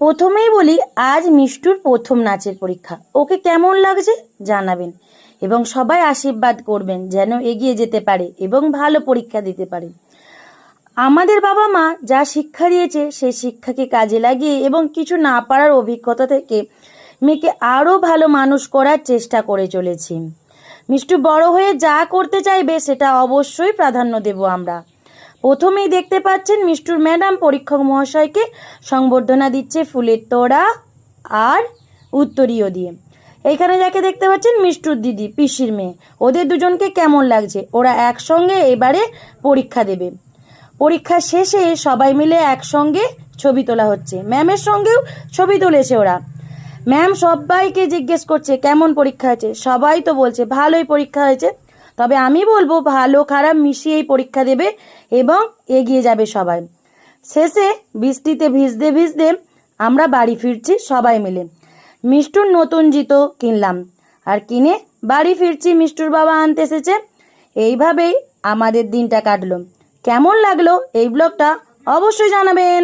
প্রথমেই বলি, আজ মিষ্টুর প্রথম নাচের পরীক্ষা। ওকে কেমন লাগছে জানাবেন এবং সবাই আশীর্বাদ করবেন যেন এগিয়ে যেতে পারে এবং ভালো পরীক্ষা দিতে পারে। আমাদের বাবা মা যা শিক্ষা দিয়েছে সেই শিক্ষাকে কাজে লাগিয়ে এবং কিছু না পারার অভিজ্ঞতা থেকে মেয়েকে আরও ভালো মানুষ করার চেষ্টা করে চলেছি। মিষ্টু বড় হয়ে যা করতে চাইবে সেটা অবশ্যই প্রাধান্য দেব আমরা। প্রথমেই দেখতে পাচ্ছেন মিষ্টুর ম্যাডাম পরীক্ষক মহাশয়কে সংবর্ধনা দিচ্ছে ফুলের তোড়া আর উত্তরীয় দিয়ে। এইখানে যাকে দেখতে পাচ্ছেন মিষ্টুর দিদি, পিসির মেয়ে। ওদের দুজনকে কেমন লাগছে? ওরা একসঙ্গে এবারে পরীক্ষা দেবে। পরীক্ষা শেষে সবাই মিলে একসঙ্গে ছবি তোলা হচ্ছে। ম্যামের সঙ্গেও ছবি তুলেছে ওরা। ম্যাম সবাইকে জিজ্ঞেস করছে কেমন পরীক্ষা হয়েছে। সবাই তো বলছে ভালোই পরীক্ষা হয়েছে। তবে আমি বলবো ভালো খারাপ মিশিয়েই পরীক্ষা দেবে এবং এগিয়ে যাবে সবাই। শেষে বৃষ্টিতে ভিজতে ভিজতে আমরা বাড়ি ফিরছি সবাই মিলে। মিষ্টুর নতুন জুতো কিনলাম আর কিনে বাড়ি ফিরছি, মিষ্টুর বাবা আনতে এসেছে। এইভাবেই আমাদের দিনটা কাটলো। কেমন লাগলো এই ব্লগটা অবশ্যই জানাবেন।